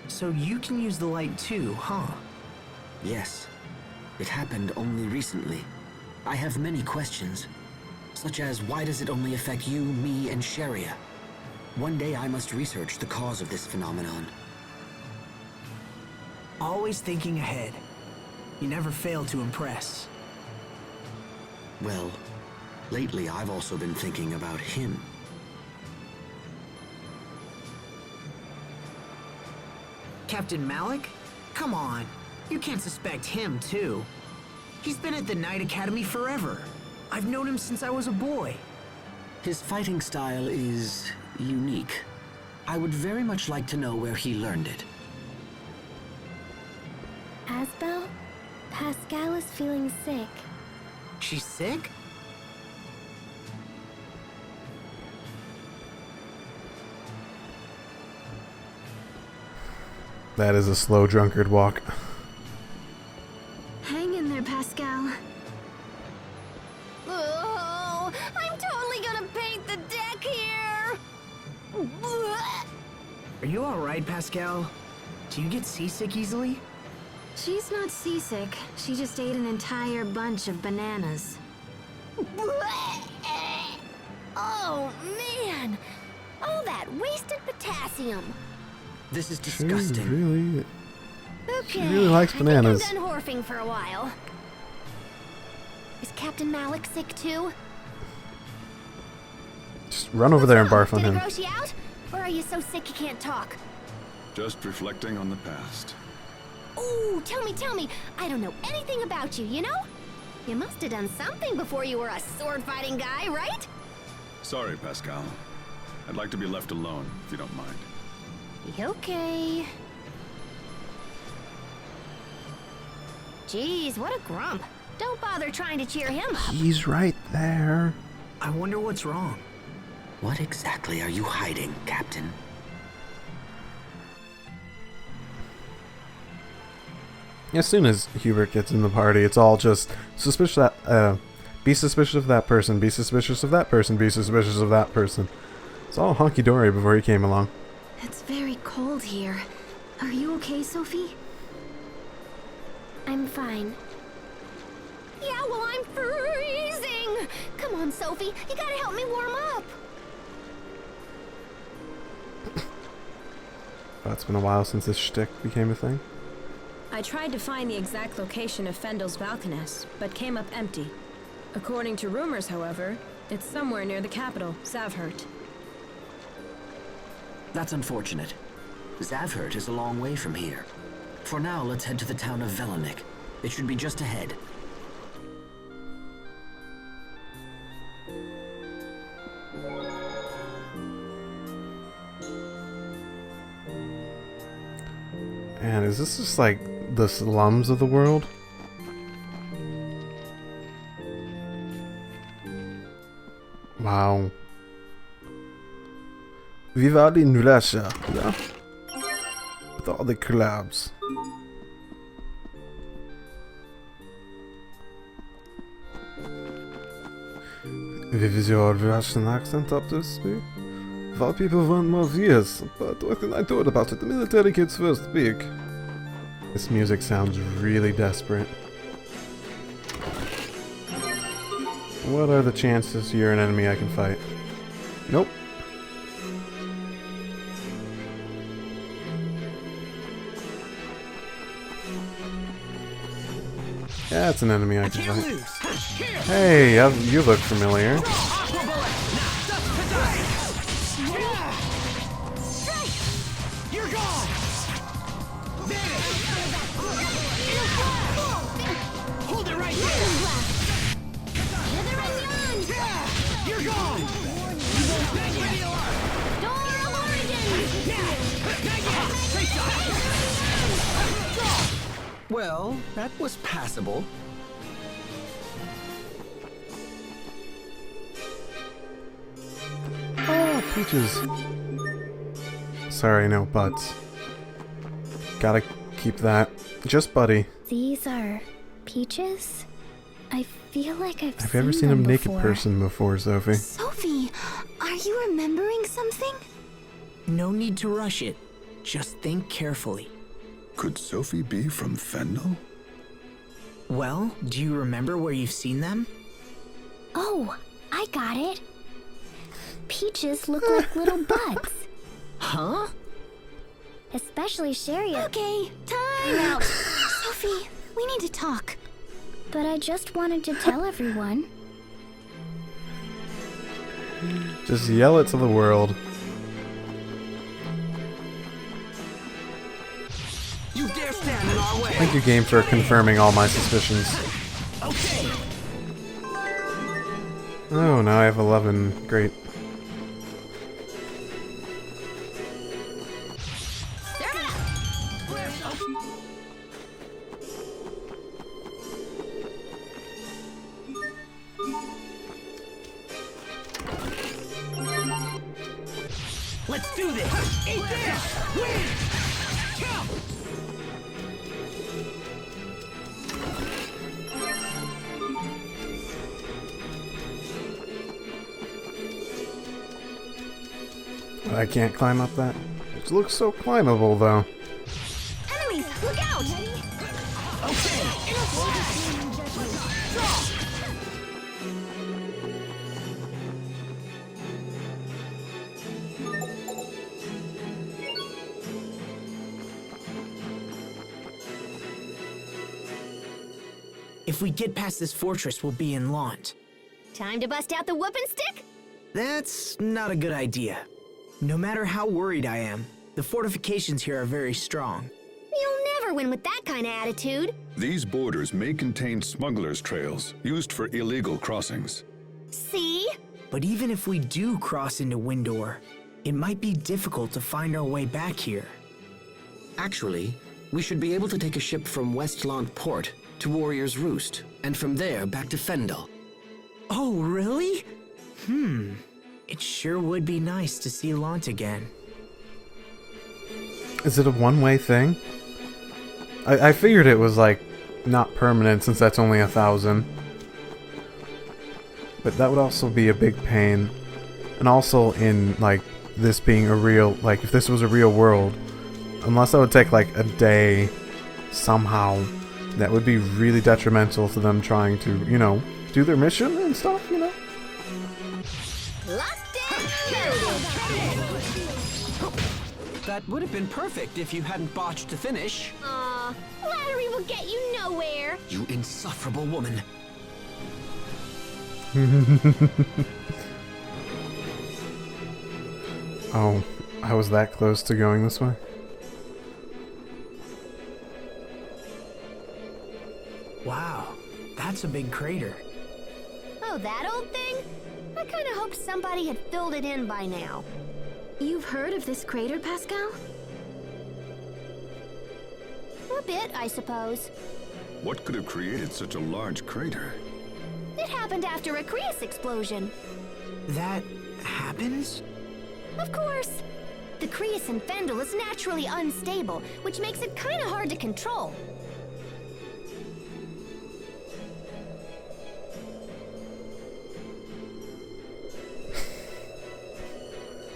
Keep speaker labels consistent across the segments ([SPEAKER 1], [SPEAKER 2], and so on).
[SPEAKER 1] So you can use the light too, huh?
[SPEAKER 2] Yes. It happened only recently. I have many questions, such as why does it only affect you, me, and Sharia? One day I must research the cause of this phenomenon.
[SPEAKER 1] Always thinking ahead. You never fail to impress.
[SPEAKER 2] Well, lately I've also been thinking about him.
[SPEAKER 1] Captain Malik? Come on. You can't suspect him, too. He's been at the Knight Academy forever. I've known him since I was a boy.
[SPEAKER 2] His fighting style is unique. I would very much like to know where he learned it.
[SPEAKER 3] Asbel? Pascal is feeling sick.
[SPEAKER 1] She's sick?
[SPEAKER 4] That is a slow drunkard walk.
[SPEAKER 3] Hang in there, Pascal. Oh, I'm totally gonna paint the deck here!
[SPEAKER 1] Are you alright, Pascal? Do you get seasick easily?
[SPEAKER 3] She's not seasick. She just ate an entire bunch of bananas. Oh, man! All that wasted potassium!
[SPEAKER 2] This is disgusting.
[SPEAKER 4] She really likes bananas.
[SPEAKER 3] I think I'm done horfing for a while. Is Captain Malik sick too?
[SPEAKER 4] Just run over there and barf on him.
[SPEAKER 3] Did I gross you out? Or are you so sick you can't talk?
[SPEAKER 5] Just reflecting on the past.
[SPEAKER 3] Ooh, tell me. I don't know anything about you, you know? You must have done something before you were a sword-fighting guy, right?
[SPEAKER 5] Sorry, Pascal. I'd like to be left alone, if you don't mind.
[SPEAKER 3] Okay. Jeez, what a grump. Don't bother trying to cheer him up.
[SPEAKER 4] He's right there.
[SPEAKER 1] I wonder what's wrong.
[SPEAKER 2] What exactly are you hiding, Captain?
[SPEAKER 4] As soon as Hubert gets in the party, it's all just suspicious that, be suspicious of that person, be suspicious of that person, be suspicious of that person. It's all honky-dory before he came along.
[SPEAKER 3] It's very cold here. Are you okay, Sophie? I'm fine. Yeah, well, I'm freezing! Come on, Sophie, you gotta help me warm up!
[SPEAKER 4] Oh, it's been a while since this shtick became a thing.
[SPEAKER 6] I tried to find the exact location of Fendel's balconess, but came up empty. According to rumors, however, it's somewhere near the capital, Zavhert.
[SPEAKER 2] That's unfortunate. Zavhert is a long way from here. For now, let's head to the town of Velenik. It should be just ahead.
[SPEAKER 4] And is this just like the slums of the world? Wow. Viva in Russia, yeah? With all the clubs. With your Russian accent up to speak? Well, people want more views, but what can I do about it? The military kids first speak. This music sounds really desperate. What are the chances you're an enemy I can fight? Nope. Yeah, it's an enemy I can fight. Hey, you look familiar.
[SPEAKER 1] You're gone! Hold it right there! You're gone!
[SPEAKER 3] Door of Origin!
[SPEAKER 1] Well, that was passable.
[SPEAKER 4] Oh, peaches. Sorry, no butts. Gotta keep that. Just Buddy.
[SPEAKER 3] These are peaches? I feel like I've
[SPEAKER 4] Have you ever seen a naked person before, Sophie?
[SPEAKER 3] Sophie, are you remembering something?
[SPEAKER 1] No need to rush it. Just think carefully.
[SPEAKER 5] Could Sophie be from Fendel?
[SPEAKER 1] Well, do you remember where you've seen them?
[SPEAKER 3] Oh, I got it. Peaches look like little bugs.
[SPEAKER 1] Huh?
[SPEAKER 3] Especially Sherry. Okay, time out. Sophie, we need to talk. But I just wanted to tell everyone.
[SPEAKER 4] Just yell it to the world.
[SPEAKER 1] You dare stand in our way!
[SPEAKER 4] Thank you, game, for confirming all my suspicions.
[SPEAKER 1] Okay!
[SPEAKER 4] Oh, now I have 11. Great.
[SPEAKER 1] Let's do this! Eat this! Win! Kill!
[SPEAKER 4] I can't climb up that. It looks so climbable, though.
[SPEAKER 3] Enemies, look out!
[SPEAKER 1] If we get past this fortress, we'll be in Lant.
[SPEAKER 3] Time to bust out the whooping stick?
[SPEAKER 1] That's not a good idea. No matter how worried I am, the fortifications here are very strong.
[SPEAKER 3] You'll never win with that kind of attitude.
[SPEAKER 5] These borders may contain smugglers' trails used for illegal crossings.
[SPEAKER 3] See?
[SPEAKER 1] But even if we do cross into Windor, it might be difficult to find our way back here.
[SPEAKER 2] Actually, we should be able to take a ship from Westland Port to Warrior's Roost, and from there back to Fendel.
[SPEAKER 1] Oh, really? It sure would be nice to see Lant again.
[SPEAKER 4] Is it a one-way thing? I figured it was, like, not permanent since that's only 1,000. But that would also be a big pain. And also in, like, this being a real, like, if this was a real world, unless that would take, like, a day somehow, that would be really detrimental to them trying to, you know, do their mission and stuff, you know?
[SPEAKER 3] Locked and loaded.
[SPEAKER 7] That would have been perfect if you hadn't botched the finish.
[SPEAKER 3] Aw, flattery will get you nowhere.
[SPEAKER 2] You insufferable woman.
[SPEAKER 4] Oh, I was that close to going this way?
[SPEAKER 1] Wow, that's a big crater.
[SPEAKER 3] Oh, that old thing? I kind of hoped somebody had filled it in by now.
[SPEAKER 6] You've heard of this crater, Pascal?
[SPEAKER 3] A bit, I suppose.
[SPEAKER 5] What could have created such a large crater?
[SPEAKER 3] It happened after a cryas explosion.
[SPEAKER 1] That happens?
[SPEAKER 3] Of course. The cryas in Fendel is naturally unstable, which makes it kind of hard to control.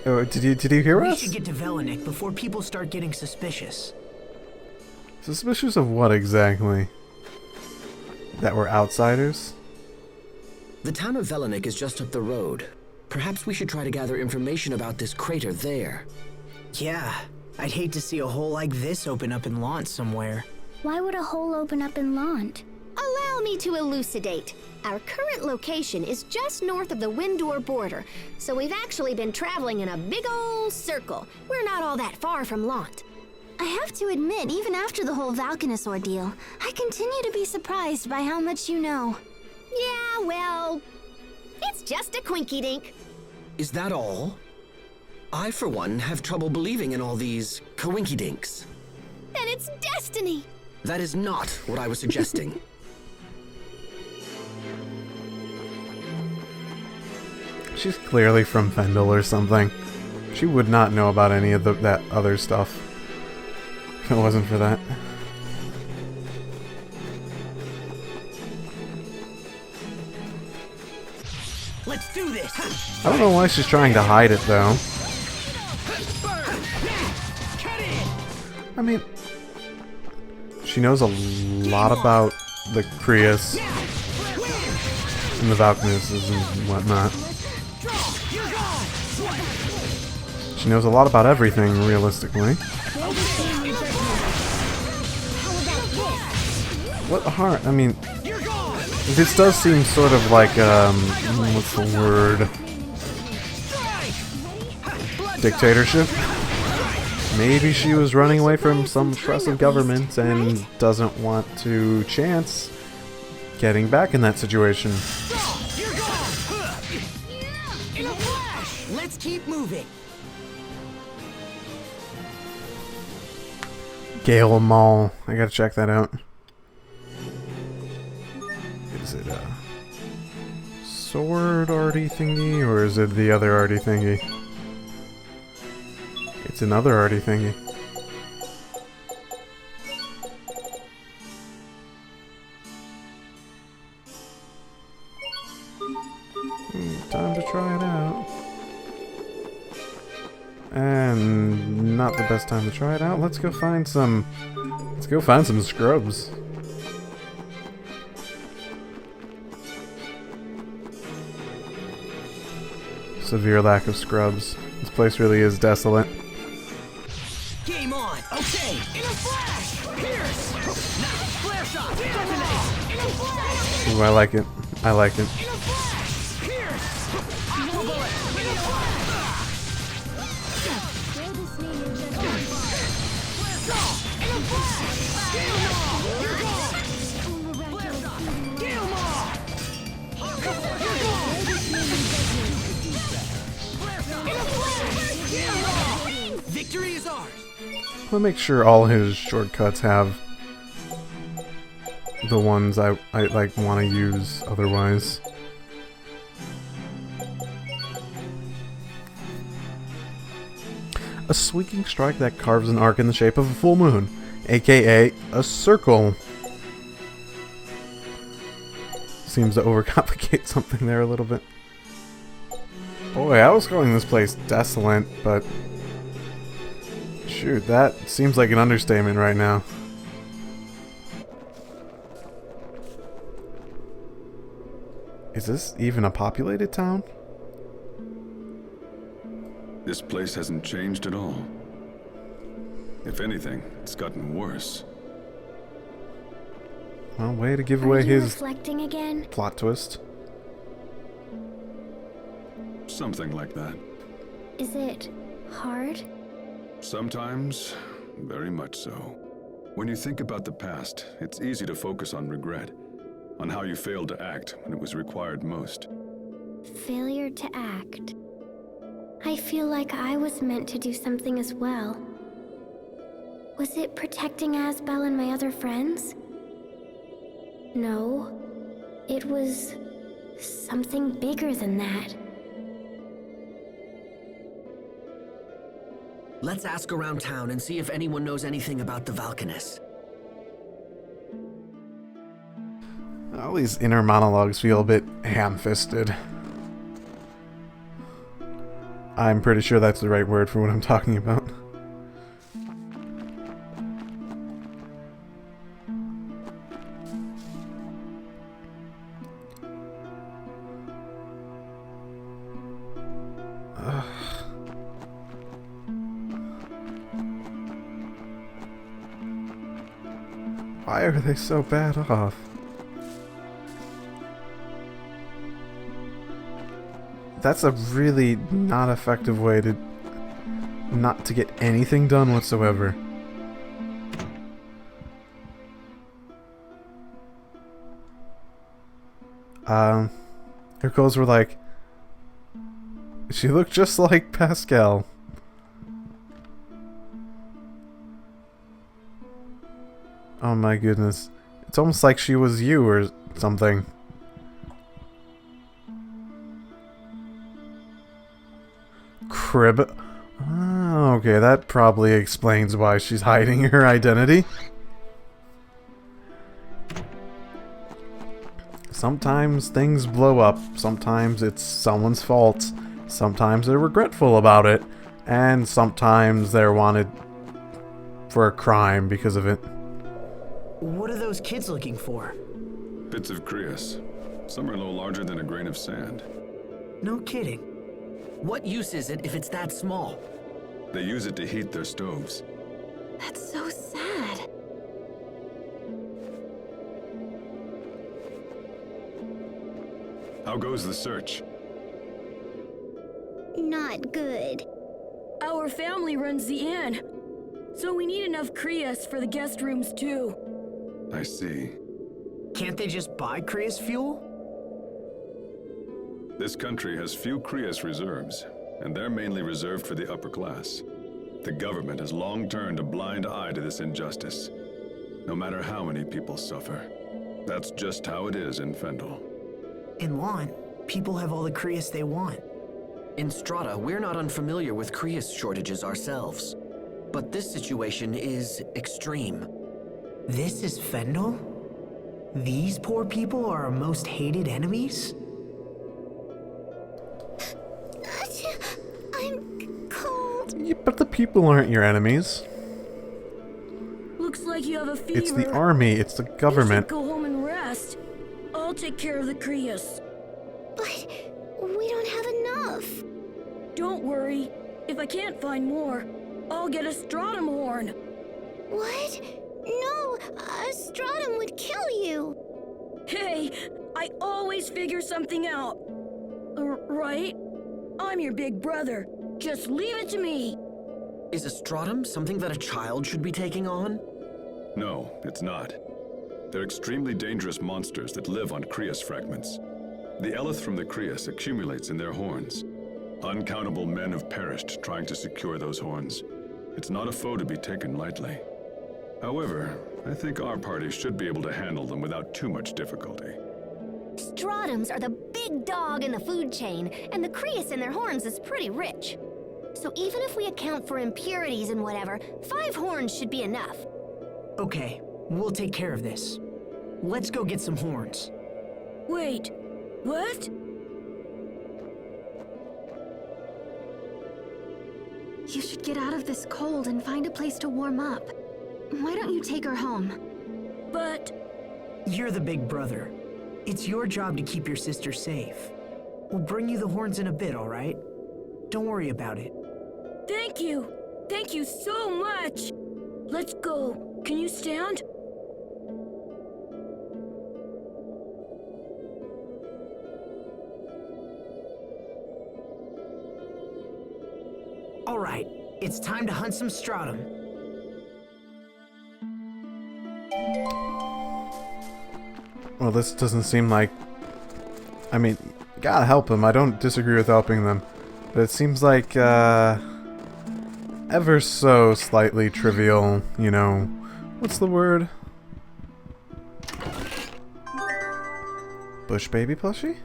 [SPEAKER 4] Oh, did you hear
[SPEAKER 1] We
[SPEAKER 4] us?
[SPEAKER 1] should get to Velenik before people start getting suspicious.
[SPEAKER 4] Suspicious of what exactly? That we're outsiders?
[SPEAKER 2] The town of Velenik is just up the road. Perhaps we should try to gather information about this crater there.
[SPEAKER 1] Yeah, I'd hate to see a hole like this open up in Lant somewhere.
[SPEAKER 3] Why would a hole open up in Lant? Allow me to elucidate. Our current location is just north of the Windor border, so we've actually been traveling in a big ol' circle. We're not all that far from Lant. I have to admit, even after the whole Valkanus ordeal, I continue to be surprised by how much you know. Yeah, well, it's just a quinky-dink.
[SPEAKER 2] Is that all? I, for one, have trouble believing in all these coinkydinks.
[SPEAKER 3] And it's destiny.
[SPEAKER 2] That is not what I was suggesting.
[SPEAKER 4] She's clearly from Fendel or something. She would not know about any of that other stuff if it wasn't for that.
[SPEAKER 1] Let's do this!
[SPEAKER 4] I don't know why she's trying to hide it though.
[SPEAKER 1] Cut in!
[SPEAKER 4] I mean, she knows a lot about the cryas and the Valkynesses and whatnot. She knows a lot about everything, realistically. What harm? I mean, this does seem sort of like, what's the word? Dictatorship? Maybe she was running away from some oppressive government and doesn't want to chance getting back in that situation.
[SPEAKER 1] Let's keep moving.
[SPEAKER 4] Gale Mall. I gotta check that out. Is it a sword arty thingy, or is it the other arty thingy? It's another arty thingy. Time to try it out. And not the best time to try it out. Let's go find some scrubs. Severe lack of scrubs. This place really is desolate.
[SPEAKER 1] Game on. Okay. In a flash. Pierce. Now flare shot. Detonate. In a flash.
[SPEAKER 4] Ooh, I like it. I like it.
[SPEAKER 1] In a flash. Pierce. Aqua bullet. In a flash. Flare shot. In a flash. Gale, you're gone. Flare shot. Gale Maw. Aqua bullet. You're gone. Flare shot. In a flash. Gale Maw. Victory is ours.
[SPEAKER 4] I'll make sure all his shortcuts have the ones I like want to use otherwise. A sweeping strike that carves an arc in the shape of a full moon, aka a circle. Seems to overcomplicate something there a little bit. Boy, I was calling this place desolate, but shoot, that seems like an understatement right now. Is this even a populated town?
[SPEAKER 5] This place hasn't changed at all. If anything, it's gotten worse.
[SPEAKER 4] Well, way to give away his
[SPEAKER 3] reflecting again?
[SPEAKER 4] plot twist.
[SPEAKER 5] Something like that.
[SPEAKER 3] Is it hard?
[SPEAKER 5] Sometimes, very much so. When you think about the past, it's easy to focus on regret, on how you failed to act when it was required most.
[SPEAKER 3] Failure to act. I feel like I was meant to do something as well. Was it protecting Asbel and my other friends? No. It was something bigger than that.
[SPEAKER 2] Let's ask around town and see if anyone knows anything about the Valkynes.
[SPEAKER 4] All these inner monologues feel a bit ham-fisted. I'm pretty sure that's the right word for what I'm talking about. Why are they so bad off? That's a really not effective way to not to get anything done whatsoever. Her goals were like, she looked just like Pascal. Oh my goodness. It's almost like she was you or something. Crib. Oh, okay, that probably explains why she's hiding her identity. Sometimes things blow up. Sometimes it's someone's fault. Sometimes they're regretful about it. And sometimes they're wanted for a crime because of it.
[SPEAKER 1] What are those kids looking for?
[SPEAKER 5] Bits of cryas. Some are no larger than a grain of sand.
[SPEAKER 1] No kidding.
[SPEAKER 2] What use is it if it's that small?
[SPEAKER 5] They use it to heat their stoves.
[SPEAKER 3] That's so sad.
[SPEAKER 5] How goes the search?
[SPEAKER 3] Not good.
[SPEAKER 8] Our family runs the inn, so we need enough cryas for the guest rooms too.
[SPEAKER 5] I see.
[SPEAKER 1] Can't they just buy cryas fuel?
[SPEAKER 5] This country has few cryas reserves, and they're mainly reserved for the upper class. The government has long turned a blind eye to this injustice, no matter how many people suffer. That's just how it is in Fendel.
[SPEAKER 1] In Lont, people have all the cryas they want.
[SPEAKER 2] In Strata, we're not unfamiliar with cryas shortages ourselves. But this situation is extreme.
[SPEAKER 1] This is Fendel? These poor people are our most hated enemies?
[SPEAKER 3] I'm cold.
[SPEAKER 4] Yeah, but the people aren't your enemies.
[SPEAKER 8] Looks like you have a fever.
[SPEAKER 4] It's the army, it's the government.
[SPEAKER 8] You should go home and rest. I'll take care of the cryas.
[SPEAKER 3] But we don't have enough.
[SPEAKER 8] Don't worry. If I can't find more, I'll get a stratum horn.
[SPEAKER 3] What? No, a stratum would kill you.
[SPEAKER 8] Hey, I always figure something out. Right? I'm your big brother. Just leave it to me.
[SPEAKER 2] Is a stratum something that a child should be taking on?
[SPEAKER 5] No, it's not. They're extremely dangerous monsters that live on cryas fragments. The eleth from the cryas accumulates in their horns. Uncountable men have perished trying to secure those horns. It's not a foe to be taken lightly. However, I think our party should be able to handle them without too much difficulty.
[SPEAKER 3] Stratums are the big dog in the food chain, and the cryas in their horns is pretty rich. So even if we account for impurities and whatever, 5 horns should be enough.
[SPEAKER 1] Okay, we'll take care of this. Let's go get some horns.
[SPEAKER 8] Wait, what?
[SPEAKER 9] You should get out of this cold and find a place to warm up. Why don't you take her home?
[SPEAKER 8] But
[SPEAKER 1] You're the big brother. It's your job to keep your sister safe. We'll bring you the horns in a bit, all right? Don't worry about it.
[SPEAKER 8] thank you. Thank you so much. Let's go. Can you stand?
[SPEAKER 1] All right, it's time to hunt some stratum.
[SPEAKER 4] Well, this doesn't seem like... I mean, gotta help them. I don't disagree with helping them. But it seems like, ever so slightly trivial, you know... What's the word? Bush baby plushie?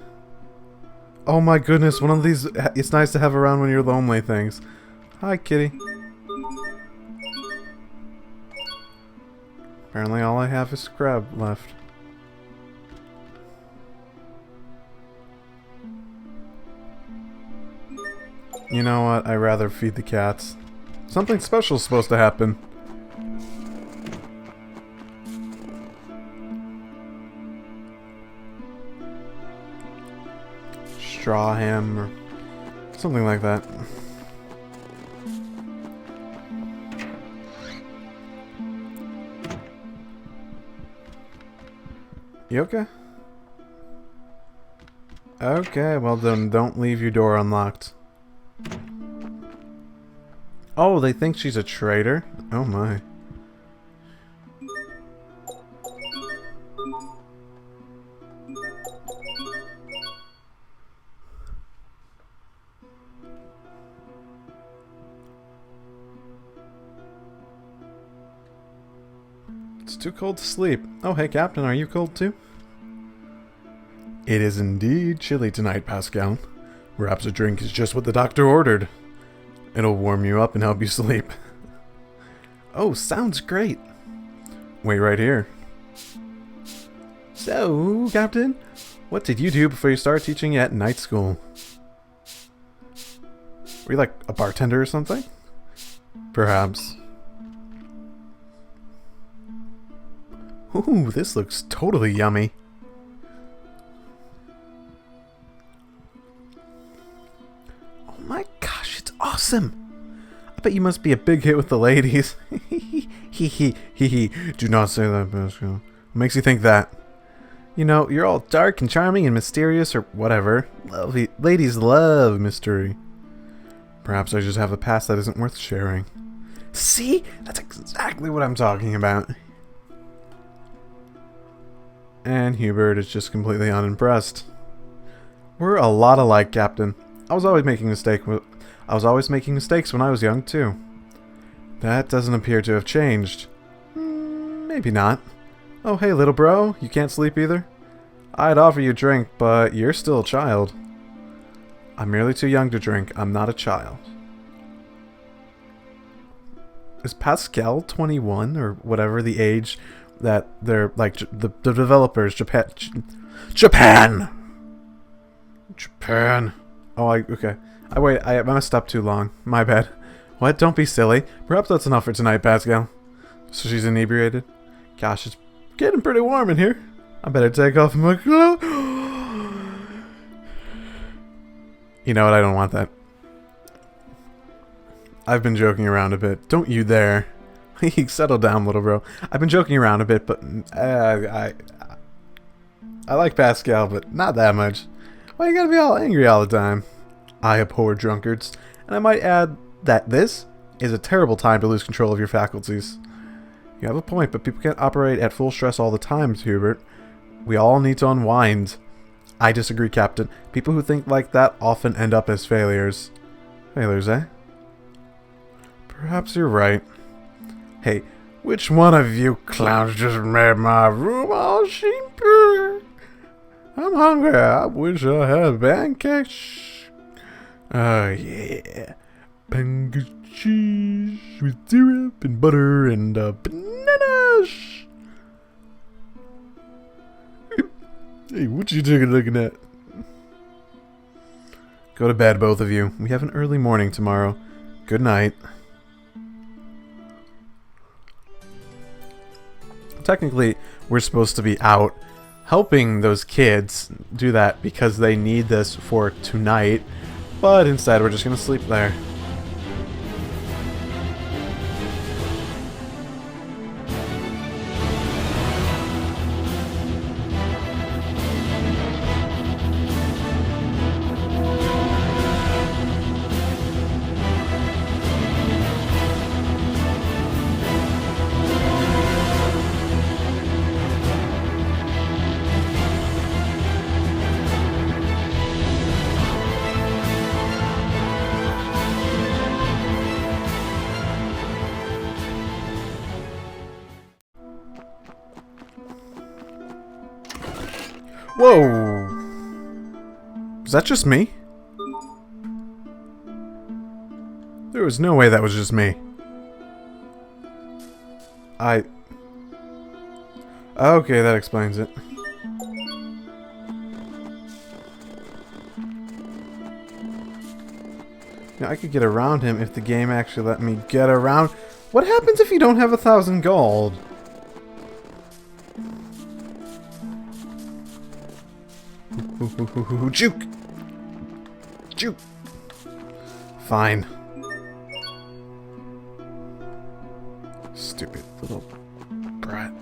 [SPEAKER 4] Oh my goodness, one of these... It's nice to have around when you're lonely things. Hi, kitty. Apparently all I have is scrub left. You know what? I'd rather feed the cats. Something special's supposed to happen. Straw ham or something like that. You okay? Okay, well then don't leave your door unlocked. Oh, they think she's a traitor? Oh my. It's too cold to sleep. Oh, hey Captain, are you cold too? It is indeed chilly tonight, Pascal. Perhaps a drink is just what the doctor ordered. It'll warm you up and help you sleep. Oh, sounds great. Wait right here. So, Captain, what did you do before you started teaching at night school? Were you like a bartender or something? Perhaps. Ooh, this looks totally yummy. Oh my gosh, it's awesome. I bet you must be a big hit with the ladies. Hee. Do not say that, Pascal. What makes you think that? You know, you're all dark and charming and mysterious or whatever. Ladies love mystery. Perhaps I just have a past that isn't worth sharing. See? That's exactly what I'm talking about. And Hubert is just completely unimpressed. We're a lot alike, Captain. I was always making mistakes when I was young, too. That doesn't appear to have changed. Maybe not. Oh, hey, little bro. You can't sleep either? I'd offer you a drink, but you're still a child. I'm merely too young to drink. I'm not a child. Is Pascal 21 or whatever the age that they're like the developers Japan. Oh, okay. I messed up too long. My bad. What? Don't be silly. Perhaps that's enough for tonight, Pascal. So she's inebriated. Gosh, it's getting pretty warm in here. I better take off my clothes. You know what? I don't want that. I've been joking around a bit. Don't you dare. Settle down, little bro. I've been joking around a bit, but I like Pascal, but not that much. Why you gotta be all angry all the time? I abhor drunkards, and I might add that this is a terrible time to lose control of your faculties. You have a point, but people can't operate at full stress all the time, Hubert. We all need to unwind. I disagree, Captain. People who think like that often end up as failures. Failures, eh? Perhaps you're right. Hey, which one of you clowns just made my room all sheepy? I'm hungry. I wish I had pancakes. Oh, yeah. Pancakes cheese with syrup and butter and bananas. Hey, what you looking at? Go to bed, both of you. We have an early morning tomorrow. Good night. Technically, we're supposed to be out helping those kids do that because they need this for tonight, but instead we're just gonna sleep there. Whoa! Is that just me? There was no way that was just me. Okay, that explains it. Now, I could get around him if the game actually let me get around. What happens if you don't have 1,000 gold? Juke! Juke! Fine. Stupid little brat.